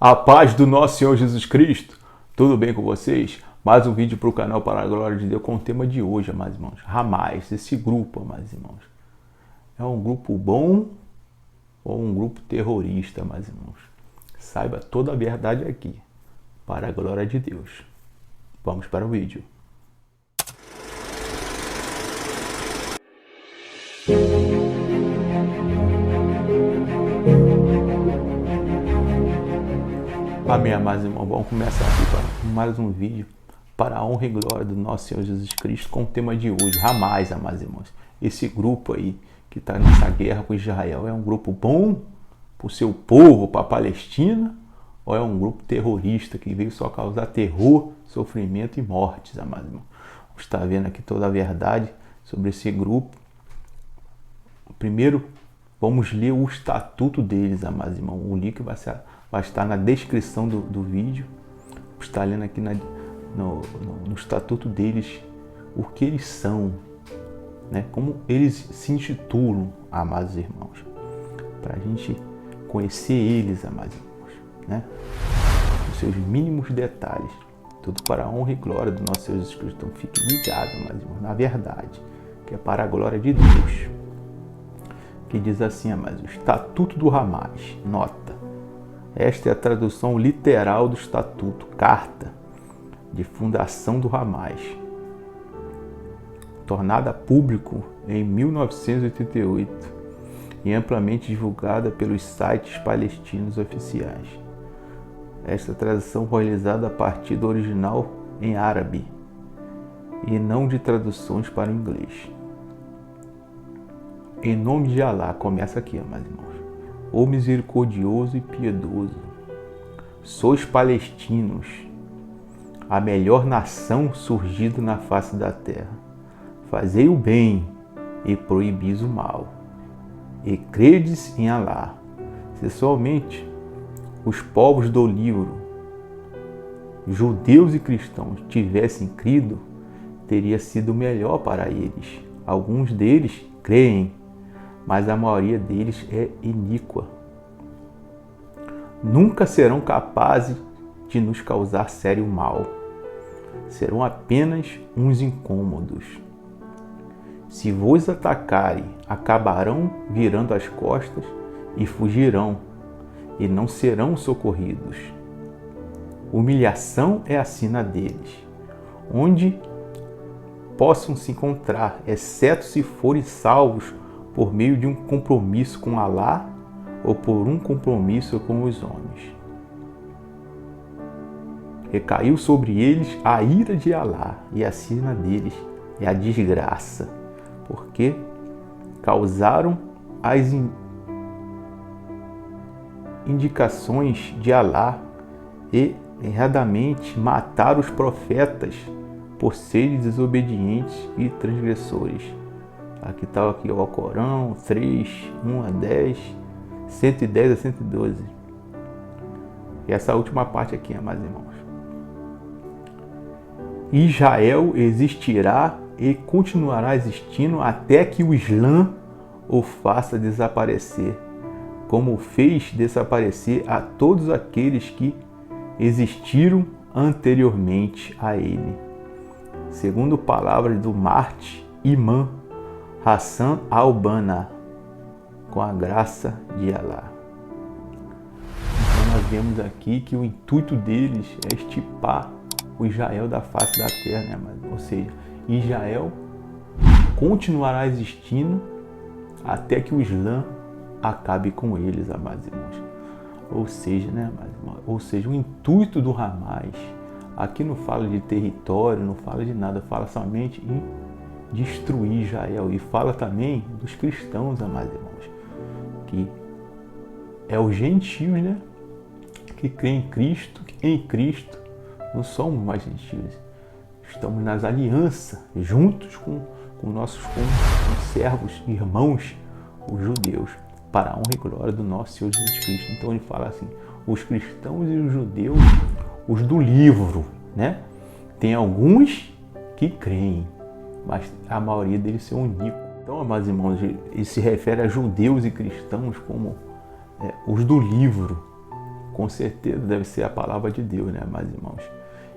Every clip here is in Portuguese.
A paz do nosso Senhor Jesus Cristo. Tudo bem com vocês? Mais um vídeo para o canal Para a Glória de Deus com o tema de hoje, amados irmãos. Hamas, esse grupo, amados irmãos. É um grupo bom ou um grupo terrorista, amados irmãos? Saiba toda a verdade aqui. Para a glória de Deus. Vamos para o vídeo. Amém, amados irmãos. Vamos começar aqui para mais um vídeo para a honra e glória do nosso Senhor Jesus Cristo com o tema de hoje, Hamas, amados irmãos. Esse grupo aí que está nessa guerra com Israel é um grupo bom para o seu povo, para a Palestina, ou é um grupo terrorista que veio só causar terror, sofrimento e mortes, amados irmãos? Você está vendo aqui toda a verdade sobre esse grupo. Primeiro, vamos ler o estatuto deles, amados irmãos. O link vai estar na descrição do vídeo. Está lendo aqui no estatuto deles o que eles são, né? Como eles se intitulam, amados irmãos, para a gente conhecer eles, amados irmãos, né? Os seus mínimos detalhes, tudo para a honra e glória do nosso Senhor Jesus Cristo. Então fique ligado, amados irmãos, na verdade, que é para a glória de Deus. Que diz assim, amados, o Estatuto do Hamas, nota. Esta é a tradução literal do Estatuto, carta de fundação do Hamas, tornada a público em 1988 e amplamente divulgada pelos sites palestinos oficiais. Esta tradução foi realizada a partir do original em árabe e não de traduções para o inglês. Em nome de Alá, começa aqui, amados irmãos. Ó misericordioso e piedoso, sois palestinos, a melhor nação surgida na face da terra. Fazei o bem e proibis o mal, e credes em Alá. Se somente os povos do livro, judeus e cristãos, tivessem crido, teria sido melhor para eles. Alguns deles creem, mas a maioria deles é iníqua. Nunca serão capazes de nos causar sério mal. Serão apenas uns incômodos. Se vos atacarem, acabarão virando as costas e fugirão, e não serão socorridos. Humilhação é a sina deles, onde possam se encontrar, exceto se forem salvos por meio de um compromisso com Alá ou por um compromisso com os homens. Recaiu sobre eles a ira de Alá e a sina deles é a desgraça, porque causaram as indicações de Alá e erradamente mataram os profetas por serem desobedientes e transgressores. Aqui está aqui o Alcorão 3, 1 a 10, 110 a 112. E essa última parte aqui, amados irmãos. Israel existirá e continuará existindo até que o Islã o faça desaparecer, como fez desaparecer a todos aqueles que existiram anteriormente a ele. Segundo palavras do Marte Imam Hassan al-Banna, com a graça de Alá. Então nós vemos aqui que o intuito deles é extirpar o Israel da face da terra, né? Ou seja, Israel continuará existindo até que o Islã acabe com eles, amados irmãos. Ou seja, né, amados irmãos? Ou seja, o intuito do Hamas, aqui não fala de território, não fala de nada, fala somente em destruir Israel, e fala também dos cristãos, amados irmãos, que é os gentios, né, que creem em Cristo, não somos mais gentios, estamos nas alianças, juntos com nossos servos, irmãos, os judeus, para a honra e glória do nosso Senhor Jesus Cristo. Então ele fala assim, os cristãos e os judeus, os do livro, né, tem alguns que creem, mas a maioria deles são iníquos. Então, amados irmãos, ele se refere a judeus e cristãos como os do livro, com certeza deve ser a palavra de Deus, né, meus irmãos?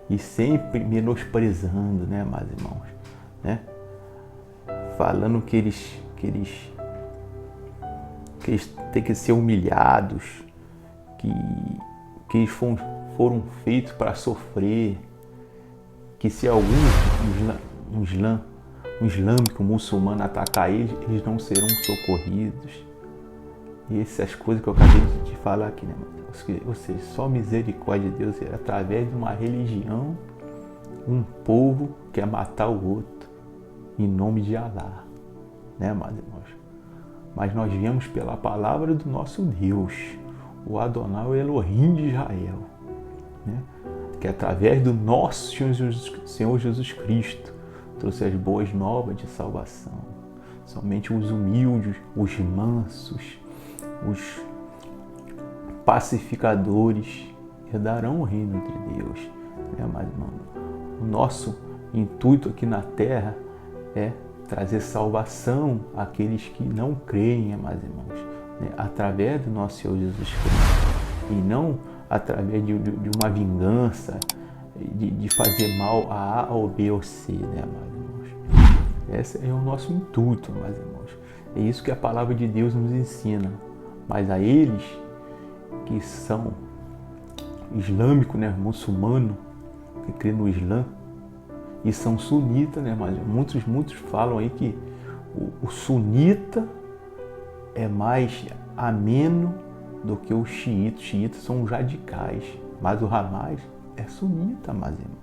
E sempre menosprezando, né, meus irmãos? Né? Falando que eles têm que ser humilhados, que eles foram feitos para sofrer, que se algum um islâmico, muçulmano atacar eles, eles não serão socorridos. E essas coisas que eu acabei de falar aqui, né? Ou seja, só misericórdia de Deus é através de uma religião, um povo quer matar o outro, em nome de Alá, né, meus irmãos? Mas nós viemos pela palavra do nosso Deus, o Adonai, o Elohim de Israel, né? Que através do nosso Senhor Jesus Cristo trouxe as boas novas de salvação. Somente os humildes, os mansos, os pacificadores herdarão o reino de Deus, né, mas, irmão, o nosso intuito aqui na terra é trazer salvação àqueles que não creem, meus irmãos, né, através do nosso Senhor Jesus Cristo, e não através de uma vingança, de fazer mal a A ou B ou C, né, meus irmãos? Esse é o nosso intuito, meus irmãos. É isso que a palavra de Deus nos ensina. Mas a eles que são islâmicos, né, muçulmano, que crê no Islã, e são sunitas, né, mas muitos falam aí que o sunita é mais ameno do que os xiitas. Os xiitas são os radicais, mas o Hamas é sunita, meus irmãos.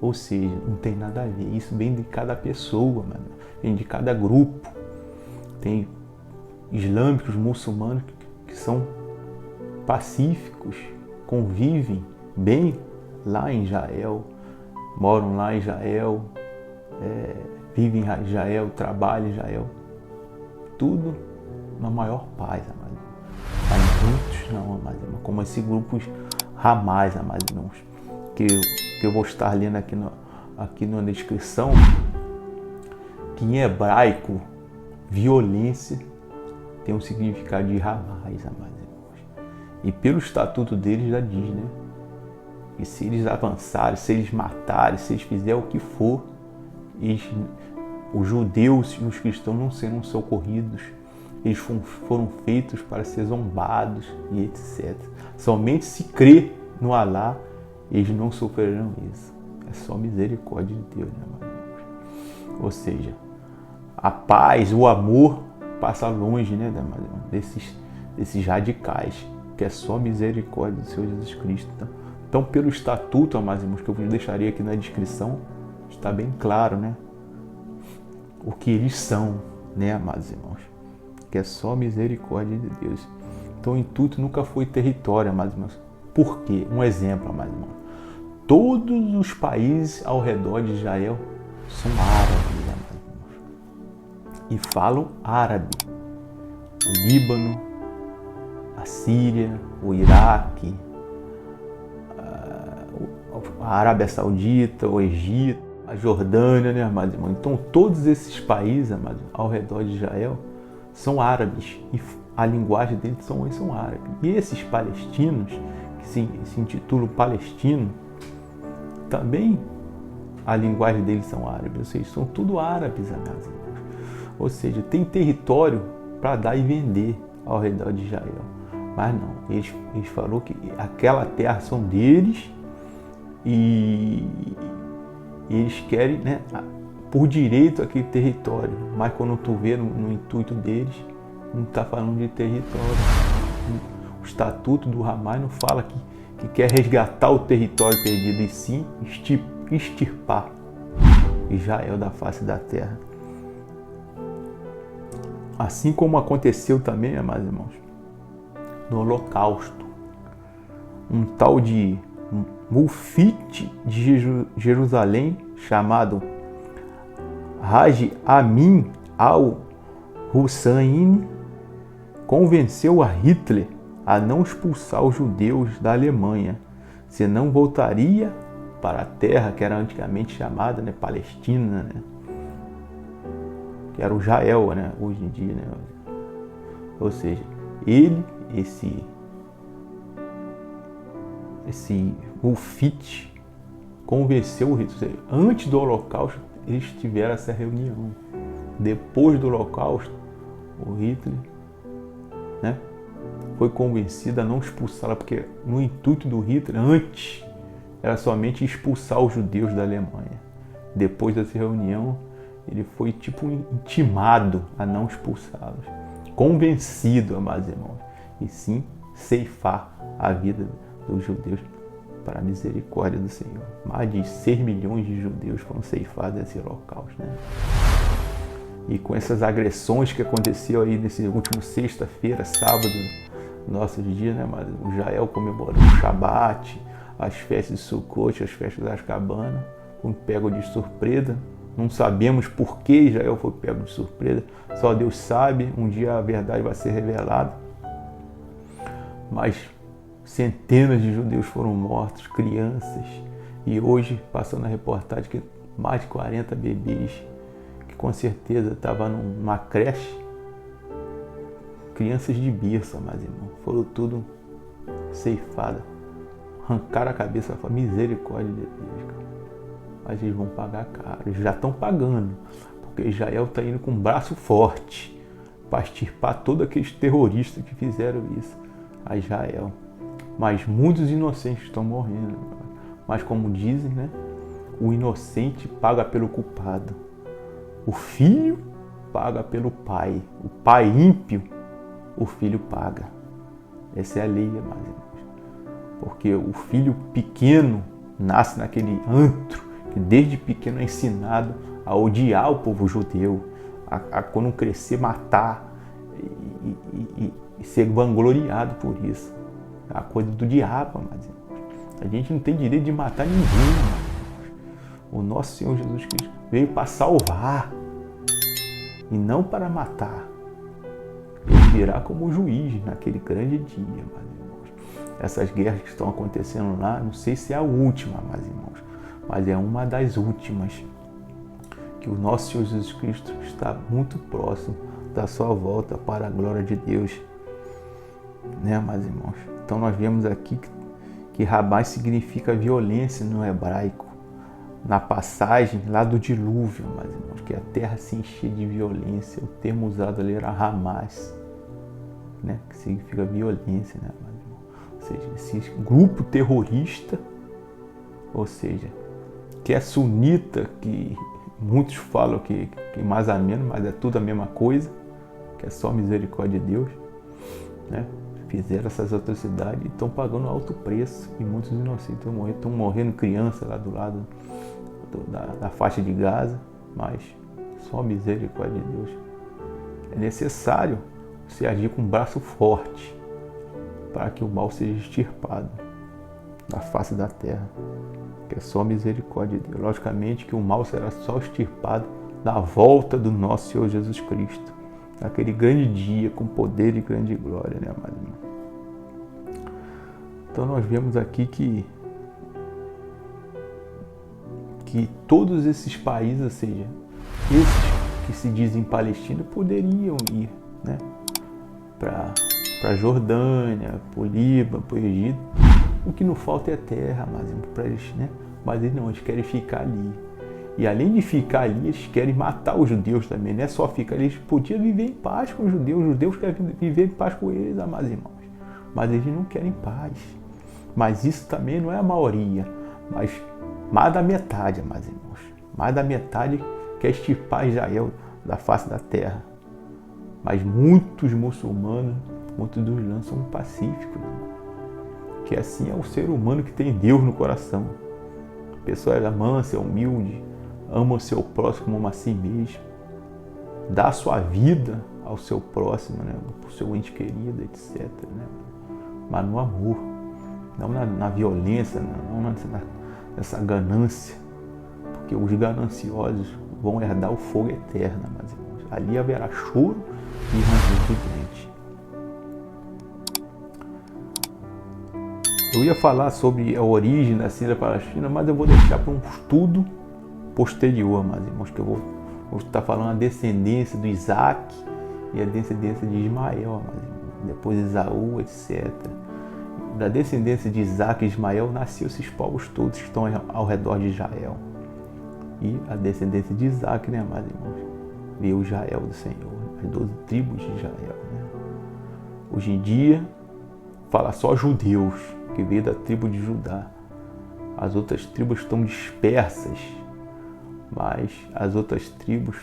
Ou seja, não tem nada a ver. Isso vem de cada pessoa, vem de cada grupo. Tem islâmicos, muçulmanos que são pacíficos, convivem bem lá em Israel, moram lá em Israel, vivem em Israel, trabalham em Israel, tudo na maior paz, amados. Mas muitos não, amados, como esse grupo Hamas, amados irmãos, que eu vou estar lendo aqui na descrição, que em hebraico violência tem um significado de Hamas, amados irmãos. E pelo estatuto deles já diz, né? E se eles avançarem, se eles matarem, se eles fizerem o que for, os judeus e os cristãos não serão socorridos. Eles foram feitos para ser zombados e etc. Somente se crer no Alá, eles não sofrerão isso. É só misericórdia de Deus, né, meus irmãos? Ou seja, a paz, o amor passa longe, né, desses radicais, que é só misericórdia do Senhor Jesus Cristo. Então, pelo estatuto, amados irmãos, que eu vos deixaria aqui na descrição, está bem claro, né, o que eles são, né, amados irmãos, que é só misericórdia de Deus. Então, o intuito nunca foi território, amados irmãos. Por quê? Um exemplo, amados irmãos. Todos os países ao redor de Israel são árabes, amados irmãos, e falam árabe. O Líbano, a Síria, o Iraque, a Arábia Saudita, o Egito, a Jordânia, né, amados irmãos? Então, todos esses países, amados, ao redor de Israel são árabes e a linguagem deles são árabes. E esses palestinos, que se intitulam palestinos, também a linguagem deles são árabes, ou seja, são tudo árabes, amados irmãos. Ou seja, tem território para dar e vender ao redor de Israel. Mas não, eles falaram que aquela terra são deles e eles querem, né, por direito aquele território. Mas quando tu vê no intuito deles, não está falando de território. O estatuto do Hamas não fala que quer resgatar o território perdido, e sim extirpar Israel da face da terra. Assim como aconteceu também, amados irmãos, no Holocausto. Um tal de Mufti de Jerusalém, chamado Haji Amin al-Hussein, convenceu a Hitler a não expulsar os judeus da Alemanha, senão voltaria para a terra que era antigamente chamada, né, Palestina, né, que era o Israel, né, hoje em dia, né. Ou seja, esse esse Ufite convenceu o Hitler. Antes do Holocausto, eles tiveram essa reunião. Depois do Holocausto, o Hitler, né, foi convencido a não expulsá-la, porque no intuito do Hitler, antes, era somente expulsar os judeus da Alemanha. Depois dessa reunião, ele foi tipo intimado a não expulsá-los. Convencido, amados irmãos, e sim ceifar a vida dos judeus para a misericórdia do Senhor. Mais de 6 milhões de judeus foram ceifados nesse holocausto, né? E com essas agressões que aconteceu aí nesse último sexta-feira, sábado, nossos dias, né? Mas o Israel comemorando o Shabat, as festas de Sukkot, as festas das cabanas, foi pego de surpresa. Não sabemos por que Israel foi pego de surpresa, só Deus sabe, um dia a verdade vai ser revelada. Mas centenas de judeus foram mortos, crianças, e hoje, passando a reportagem, que mais de 40 bebês, que com certeza estavam numa creche, crianças de berço, mas irmão, foram tudo ceifadas, arrancaram a cabeça e falaram, misericórdia de Deus, cara. Mas eles vão pagar caro, eles já estão pagando, porque Israel está indo com um braço forte para extirpar todos aqueles terroristas que fizeram isso a Israel. Mas muitos inocentes estão morrendo. Mas como dizem, né, o inocente paga pelo culpado. O filho paga pelo pai. O pai ímpio, o filho paga. Essa é a lei, meus irmãos. Porque o filho pequeno nasce naquele antro que desde pequeno é ensinado a odiar o povo judeu, a quando crescer matar e ser vangloriado por isso. É a coisa do diabo, mas a gente não tem direito de matar ninguém, mas o nosso Senhor Jesus Cristo veio para salvar e não para matar. Ele virá como juiz naquele grande dia, meus irmãos. Essas guerras que estão acontecendo lá, não sei se é a última, meus irmãos, mas é uma das últimas, que o nosso Senhor Jesus Cristo está muito próximo da sua volta para a glória de Deus, né, meus irmãos? Então nós vemos aqui que Rabá significa violência no hebraico, na passagem lá do dilúvio, meus irmãos, que a terra se enchia de violência. O termo usado ali era Hamas, né, que significa violência, né, meus irmãos? Ou seja, esse grupo terrorista, ou seja, que é sunita, que muitos falam que mais ou menos, mas é tudo a mesma coisa, que é só misericórdia de Deus, né? Fizeram essas atrocidades e estão pagando alto preço, e muitos inocentes estão morrendo crianças lá do lado da faixa de Gaza, mas só misericórdia de Deus. É necessário você agir com um braço forte para que o mal seja extirpado da face da terra, que é só misericórdia de Deus. Logicamente que o mal será só extirpado na volta do nosso Senhor Jesus Cristo, naquele grande dia com poder e grande glória, né, amado irmão? Então nós vemos aqui que todos esses países, ou seja, esses que se dizem Palestina, poderiam ir, né, para a Jordânia, para o Líbano, para o Egito. O que não falta é terra, para eles, né? Mas eles não, eles querem ficar ali. E além de ficar ali, eles querem matar os judeus também. Não é só ficar ali, eles podiam viver em paz com os judeus querem viver em paz com eles, amados irmãos. Mas eles não querem paz. Mas isso também não é a maioria, mas mais da metade, amados irmãos. Mais da metade quer extirpar Israel da face da terra. Mas muitos muçulmanos, muitos dos lãs são pacíficos. Que assim é o ser humano que tem Deus no coração. A pessoa é mansa, é humilde, ama o seu próximo como a si mesmo, dá a sua vida ao seu próximo, né, para o seu ente querido, etc. Né? Mas no amor, não na violência, não nessa ganância, porque os gananciosos vão herdar o fogo eterno, meus irmãos. Ali haverá choro e ranger de dente. Eu ia falar sobre a origem da Síria Palestina, mas eu vou deixar para um estudo posterior, meus irmãos, que eu vou estar falando a descendência do Isaac e a descendência de Ismael, meus irmãos, depois Esaú, etc. da descendência de Isaac e Ismael nasceu esses povos todos que estão ao redor de Israel. E a descendência de Isaac, né, amados irmãos, veio Israel do Senhor, as 12 tribos de Israel, né? Hoje em dia, fala só judeus, que veio da tribo de Judá. As outras tribos estão dispersas, mas as outras tribos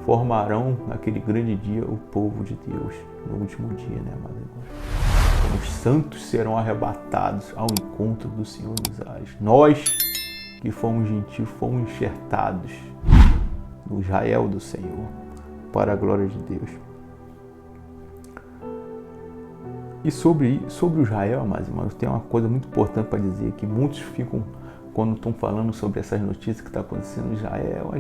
formarão naquele grande dia o povo de Deus, no último dia, né, amados irmãos? Os santos serão arrebatados ao encontro do Senhor dos Ares. Nós, que fomos gentios, fomos enxertados no Israel do Senhor, para a glória de Deus. E sobre o Israel, amados irmãos, tem uma coisa muito importante para dizer, que muitos ficam, quando estão falando sobre essas notícias que está acontecendo em Israel,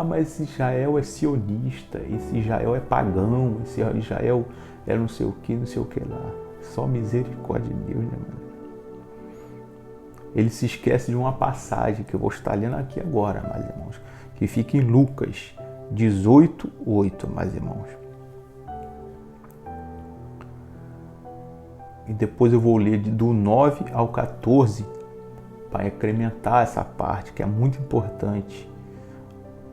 mas esse Israel é sionista, esse Israel é pagão, esse Israel é não sei o que lá. Só misericórdia de Deus, né, mano? Ele se esquece de uma passagem que eu vou estar lendo aqui agora, meus irmãos, que fica em Lucas 18:8, meus irmãos. E depois eu vou ler do 9 ao 14 para incrementar essa parte que é muito importante.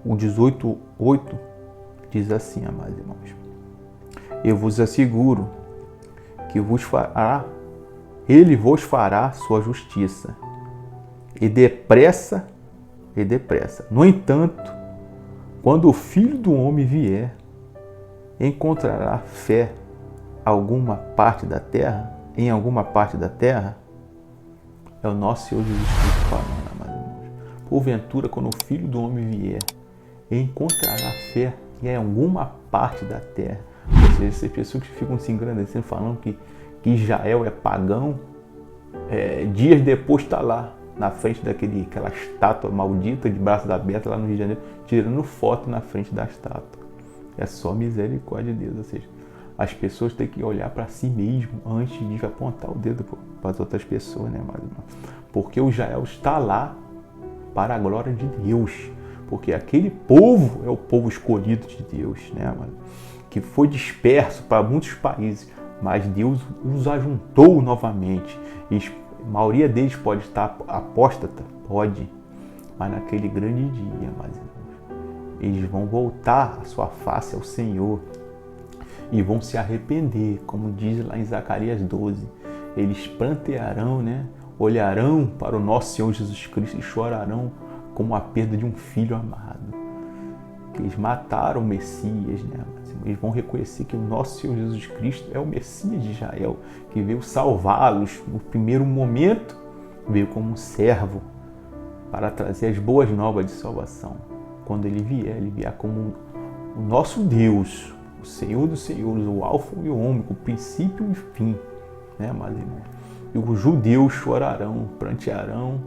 O 18:8 diz assim, meus irmãos: eu vos asseguro que ele vos fará sua justiça, e depressa. No entanto, quando o Filho do Homem vier, encontrará fé em alguma parte da terra? É o nosso Senhor Jesus Cristo falando, amados irmãos. Porventura, quando o Filho do Homem vier, encontrará fé em alguma parte da terra? Ou seja, essas pessoas que ficam se engrandecendo, falando que Israel é pagão, dias depois está lá, na frente daquela estátua maldita, de braços abertos, lá no Rio de Janeiro, tirando foto na frente da estátua. É só misericórdia de Deus. Ou seja, as pessoas têm que olhar para si mesmo antes de apontar o dedo para as outras pessoas, né, mas porque o Israel está lá para a glória de Deus, porque aquele povo é o povo escolhido de Deus, né, mano? Que foi disperso para muitos países, mas Deus os ajuntou novamente. E a maioria deles pode estar apóstata, pode, mas naquele grande dia, mas eles vão voltar a sua face ao Senhor e vão se arrepender, como diz lá em Zacarias 12. Eles prantearão, né? Olharão para o nosso Senhor Jesus Cristo e chorarão como a perda de um filho amado. Que eles mataram o Messias, né? Eles vão reconhecer que o nosso Senhor Jesus Cristo é o Messias de Israel, que veio salvá-los no primeiro momento, veio como um servo para trazer as boas novas de salvação. Quando ele vier como o nosso Deus, o Senhor dos Senhores, o Alfa e o Ômega, o princípio e o fim, né, meus irmãos? E os judeus chorarão, prantearão,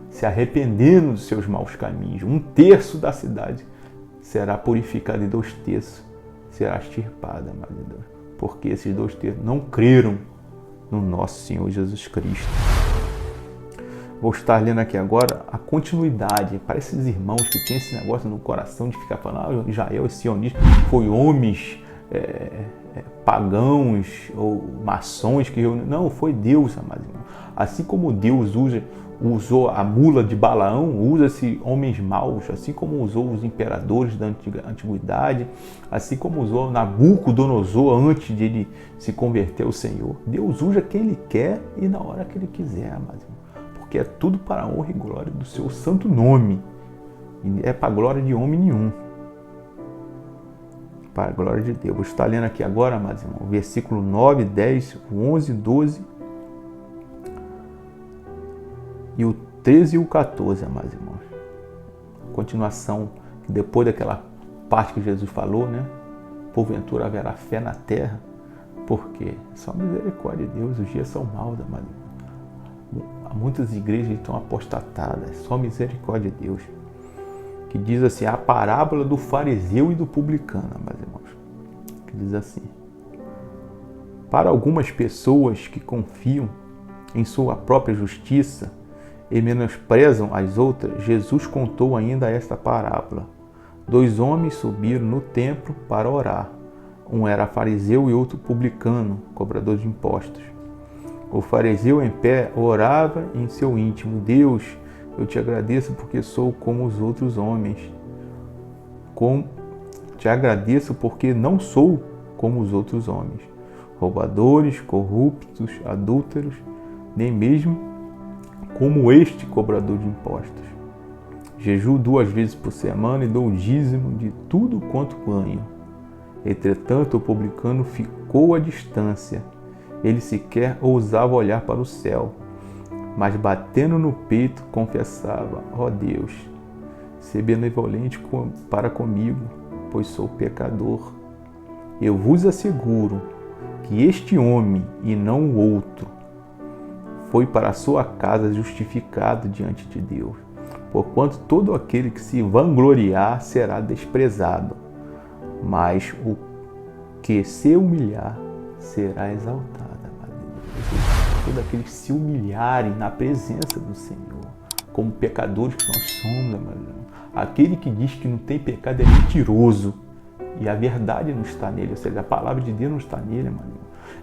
se arrependendo dos seus maus caminhos. 1/3 da cidade será purificada e 2/3 será extirpada, meus Deus, porque esses 2/3 não creram no nosso Senhor Jesus Cristo. Vou estar lendo aqui agora a continuidade para esses irmãos que têm esse negócio no coração de ficar falando, Israel é sionista, foi homens pagãos ou maçons que reuniram. Não, foi Deus, amados irmãos. Assim como Deus usou a mula de Balaão, usa-se homens maus, assim como usou os imperadores da antiguidade, assim como usou Nabucodonosor antes de ele se converter ao Senhor. Deus usa quem Ele quer e na hora que Ele quiser, amados irmãos. Porque é tudo para a honra e glória do seu santo nome. E é para a glória de homem nenhum. Para a glória de Deus. Vou estar lendo aqui agora, amados irmãos, versículo 9, 10, 11, 12 e o 13 e o 14, amados irmãos. Continuação, depois daquela parte que Jesus falou, né? Porventura haverá fé na terra. Por quê? Só misericórdia de Deus, os dias são maus, amados irmãos. Muitas igrejas estão apostatadas, só misericórdia de Deus. Que diz assim, a parábola do fariseu e do publicano, meus irmãos. Que diz assim: para algumas pessoas que confiam em sua própria justiça e menosprezam as outras, Jesus contou ainda esta parábola. 2 homens subiram no templo para orar. Um era fariseu e outro publicano, cobrador de impostos. O fariseu em pé orava em seu íntimo: Deus, eu te agradeço porque sou como os outros homens. Te agradeço porque não sou como os outros homens, roubadores, corruptos, adúlteros, nem mesmo como este cobrador de impostos. Jejuo 2 vezes por semana e dou o dízimo de tudo quanto ganho. Entretanto, o publicano ficou à distância. Ele sequer ousava olhar para o céu, mas batendo no peito confessava: ó Deus, ser benevolente para comigo, pois sou pecador. Eu vos asseguro que este homem, e não o outro, foi para a sua casa justificado diante de Deus. Porquanto todo aquele que se vangloriar será desprezado, mas o que se humilhar será exaltado. Todo aquele que se humilharem na presença do Senhor, como pecadores que nós somos, aquele que diz que não tem pecado é mentiroso e a verdade não está nele, ou seja, a palavra de Deus não está nele,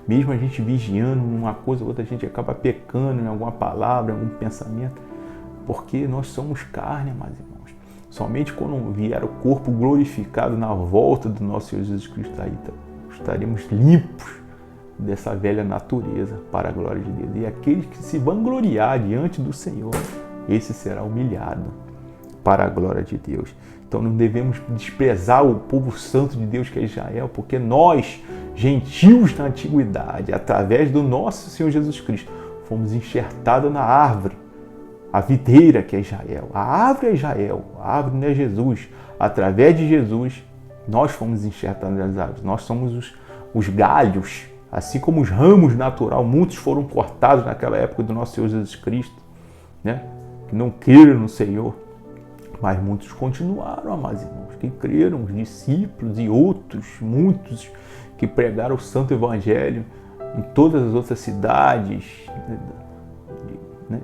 mesmo a gente vigiando uma coisa ou outra, a gente acaba pecando em alguma palavra, em algum pensamento, porque nós somos carne, meus irmãos. Somente quando vier o corpo glorificado na volta do nosso Senhor Jesus Cristo, aí estaremos limpos dessa velha natureza para a glória de Deus. E aquele que se vangloriar diante do Senhor, esse será humilhado para a glória de Deus. Então não devemos desprezar o povo santo de Deus que é Israel, porque nós, gentios na antiguidade, através do nosso Senhor Jesus Cristo, fomos enxertados na árvore, a videira que é Israel. A árvore é Israel, a árvore não é Jesus. Através de Jesus, nós fomos enxertados nas árvores. Nós somos os galhos, assim como os ramos natural, muitos foram cortados naquela época do nosso Senhor Jesus Cristo, né? Que não creram no Senhor, mas muitos continuaram, amados irmãos, que creram, os discípulos e outros, muitos que pregaram o Santo Evangelho em todas as outras cidades, né?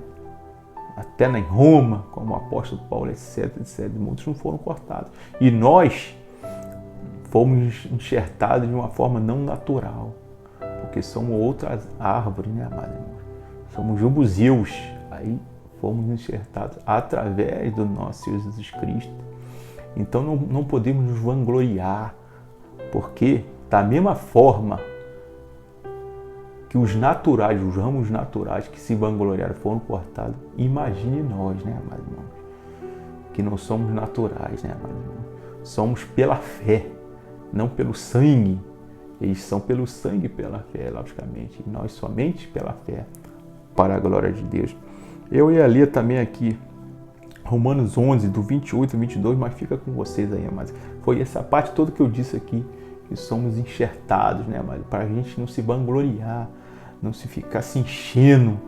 Até em Roma, como o apóstolo Paulo, etc, etc. Muitos não foram cortados. E nós fomos enxertados de uma forma não natural, porque somos outras árvores, né, amados irmãos? Somos jubuseus, aí fomos enxertados através do nosso Senhor Jesus Cristo. Então não podemos nos vangloriar, porque da mesma forma que os naturais, os ramos naturais que se vangloriaram foram cortados, imagine nós, né, amados irmãos? Que não somos naturais, né, amados irmãos? Somos pela fé, não pelo sangue. Eles são pelo sangue e pela fé, logicamente. E nós somente pela fé, para a glória de Deus. Eu ia ler também aqui Romanos 11, do 28 ao 22, mas fica com vocês aí, mas foi essa parte toda que eu disse aqui, que somos enxertados, né, mas para a gente não se vangloriar, não se ficar se enchendo.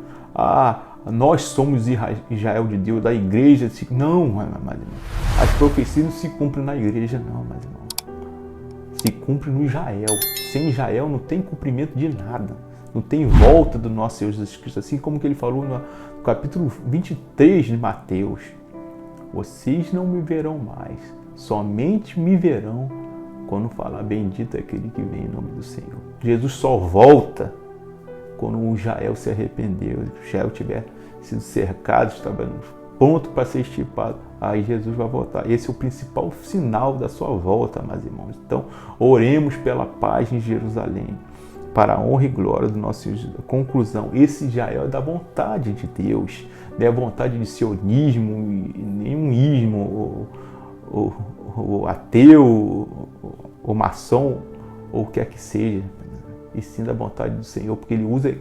Nós somos Israel de Deus, da igreja. Não, mas irmão, as profecias não se cumprem na igreja, não, mas irmão. Se cumpre no Israel. Sem Israel não tem cumprimento de nada. Não tem volta do nosso Senhor Jesus Cristo. Assim como que ele falou no capítulo 23 de Mateus. Vocês não me verão mais. Somente me verão quando falar bendito é aquele que vem em nome do Senhor. Jesus só volta quando o Israel se arrependeu. Se o Israel tiver sido cercado, estava pronto para ser extirpado, aí Jesus vai voltar. Esse é o principal sinal da sua volta, meus irmãos. Então, oremos pela paz em Jerusalém, para a honra e glória do nosso Senhor. Conclusão, esse Israel é da vontade de Deus, não é vontade de sionismo, nenhum ismo, ou ateu, ou maçom, ou o que quer que seja, e sim da vontade do Senhor, porque Ele usa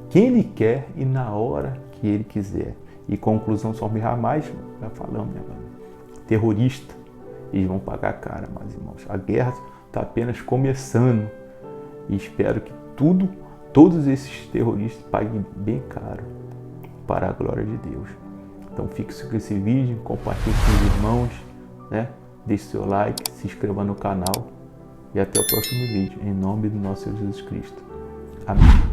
quem Ele quer e na hora que Ele quiser. E conclusão, só mais, já falamos, né, mano? Terrorista, eles vão pagar caro, meus irmãos. A guerra está apenas começando e espero que todos esses terroristas paguem bem caro para a glória de Deus. Então fique com esse vídeo, compartilhe com os irmãos, né? Deixe seu like, se inscreva no canal e até o próximo vídeo, em nome do nosso Senhor Jesus Cristo. Amém.